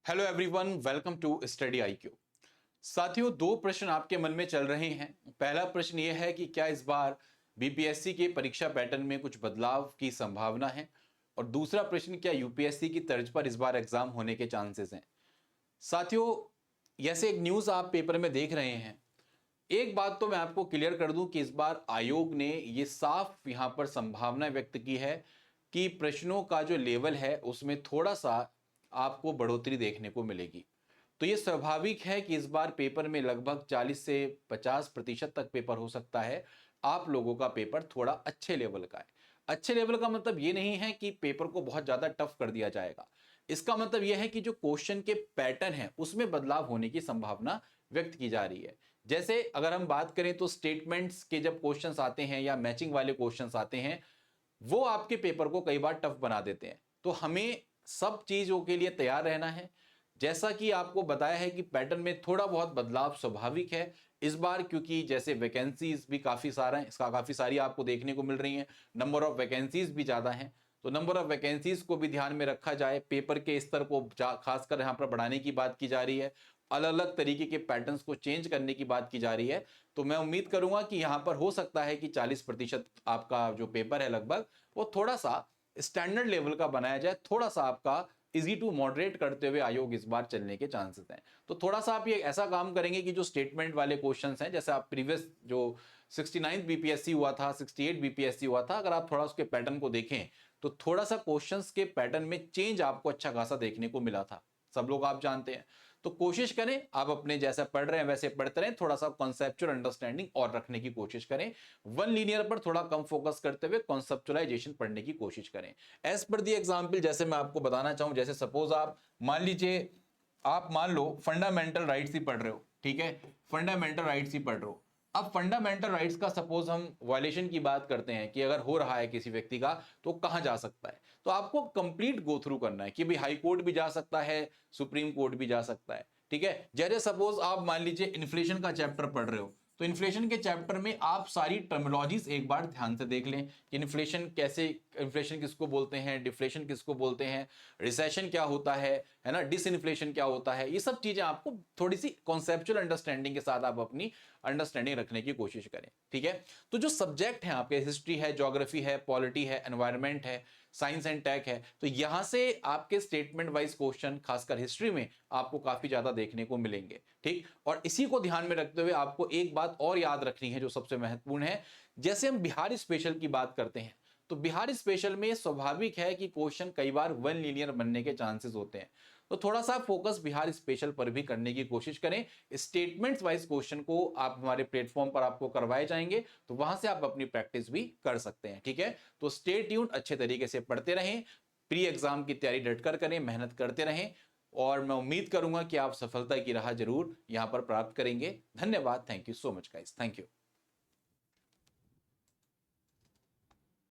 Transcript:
Hello everyone, welcome to study IQ. साथियों, दो प्रश्न आपके मन में चल रहे हैं। पहला प्रश्न यह है कि क्या इस बार बीपीएससी के परीक्षा पैटर्न में कुछ बदलाव की संभावना है, और दूसरा प्रश्न, क्या यूपीएससी की तर्ज पर इस बार एग्जाम होने के चांसेस हैं। साथियों, जैसे एक न्यूज़ आप पेपर में देख रहे हैं, एक बात तो मैं आपको क्लियर कर दूं कि इस बार आयोग ने ये साफ यहां पर संभावना व्यक्त की है कि प्रश्नों का जो लेवल है उसमें थोड़ा सा आपको बढ़ोतरी देखने को मिलेगी। तो ये स्वाभाविक है कि इस बार पेपर में लगभग 40 से 50% तक पेपर हो सकता है आप लोगों का पेपर थोड़ा अच्छे लेवल का है। अच्छे लेवल का मतलब ये नहीं है कि पेपर को बहुत ज्यादा टफ कर दिया जाएगा। इसका मतलब यह है कि जो क्वेश्चन के पैटर्न है उसमें बदलाव होने की संभावना व्यक्त की जा रही है। जैसे अगर हम बात करें तो स्टेटमेंट्स के जब क्वेश्चंस आते हैं या मैचिंग वाले क्वेश्चंस आते हैं, वो आपके पेपर को कई बार टफ बना देते हैं। तो हमें सब चीजों के लिए तैयार रहना है। जैसा कि आपको बताया है कि पैटर्न में थोड़ा बहुत बदलाव स्वाभाविक है इस बार, क्योंकि जैसे वैकेंसीज भी काफी सारा है, इसका काफी सारी आपको देखने को मिल रही हैं। नंबर ऑफ वैकेंसीज भी ज्यादा हैं, तो नंबर ऑफ वैकेंसीज को भी ध्यान में रखा जाए। पेपर के स्तर को खासकर यहां पर बढ़ाने की बात की जा रही है, अलग अलग तरीके के पैटर्न्स को चेंज करने की बात की जा रही है। तो मैं उम्मीद करूंगा कि यहां पर हो सकता है कि 40% आपका जो पेपर है लगभग वो थोड़ा सा स्टैंडर्ड लेवल का बनाया जाए, थोड़ा सा आपका इजी टू मॉडरेट करते हुए आयोग इस बार चलने के चांसेस हैं। तो थोड़ा सा आप ये ऐसा काम करेंगे कि जो स्टेटमेंट वाले क्वेश्चंस हैं, जैसे आप प्रीवियस जो 69 बीपीएससी हुआ था, 68 बीपीएससी हुआ था, अगर आप थोड़ा उसके पैटर्न को देखें तो थोड़ा सा क्वेश्चंस के पैटर्न में चेंज आपको अच्छा खासा देखने को मिला था। सब लोग आप जानते हैं। तो कोशिश करें आप अपने जैसा पढ़ रहे हैं वैसे पढ़ते रहें, थोड़ा सा कॉन्सेप्चुअल अंडरस्टैंडिंग और रखने की कोशिश करें। वन लीनियर पर थोड़ा कम फोकस करते हुए कॉन्सेप्चुअलाइजेशन पढ़ने की कोशिश करें। एज पर दी एग्जाम्पल, जैसे मैं आपको बताना चाहूं, जैसे सपोज आप मान लीजिए, आप मान लो फंडामेंटल राइट्स ही पढ़ रहे हो, ठीक है, फंडामेंटल राइट्स ही पढ़ रहे हो। अब फंडामेंटल राइट्स का सपोज हम वायलेशन की बात करते हैं कि अगर हो रहा है किसी व्यक्ति का तो कहां जा सकता है, तो आपको कंप्लीट गो थ्रू करना है कि भाई हाई कोर्ट भी जा सकता है, सुप्रीम कोर्ट भी जा सकता है, ठीक है। जैसे सपोज आप मान लीजिए इन्फ्लेशन का चैप्टर पढ़ रहे हो, तो इन्फ्लेशन के चैप्टर में आप सारी टर्मिनोलॉजीज एक बार ध्यान से देख लें कि इन्फ्लेशन कैसे, इन्फ्लेशन किसको बोलते हैं, डिफ्लेशन किसको बोलते हैं, रिसेशन क्या होता है ना, डिसइन्फ्लेशन क्या होता है। ये सब चीजें आपको थोड़ी सी कॉन्सेप्चुअल अंडरस्टैंडिंग के साथ आप अपनी अंडरस्टैंडिंग रखने की कोशिश करें, ठीक है। तो जो सब्जेक्ट है आपके, हिस्ट्री है, ज्योग्राफी है, पॉलिटी है, एनवायरमेंट है, साइंस एंड टेक है, तो यहां से आपके स्टेटमेंट वाइज क्वेश्चन खासकर हिस्ट्री में आपको काफी ज्यादा देखने को मिलेंगे, ठीक। और इसी को ध्यान में रखते हुए आपको एक बात और याद रखनी है जो सबसे महत्वपूर्ण है। जैसे हम बिहार स्पेशल की बात करते हैं, तो बिहार स्पेशल में स्वाभाविक है कि क्वेश्चन कई बार वन लीनियर बनने के चांसेस होते हैं। तो थोड़ा सा फोकस बिहार स्पेशल पर भी करने की कोशिश करें। स्टेटमेंट्स वाइज क्वेश्चन को आप हमारे प्लेटफॉर्म पर आपको करवाए जाएंगे, तो वहां से आप अपनी प्रैक्टिस भी कर सकते हैं, ठीक है। तो स्टे ट्यून्ड, अच्छे तरीके से पढ़ते रहें, प्री एग्जाम की तैयारी डटकर करें, मेहनत करते रहें, और मैं उम्मीद करूंगा कि आप सफलता की राह जरूर यहां पर प्राप्त करेंगे। धन्यवाद। Thank you so much guys, thank you.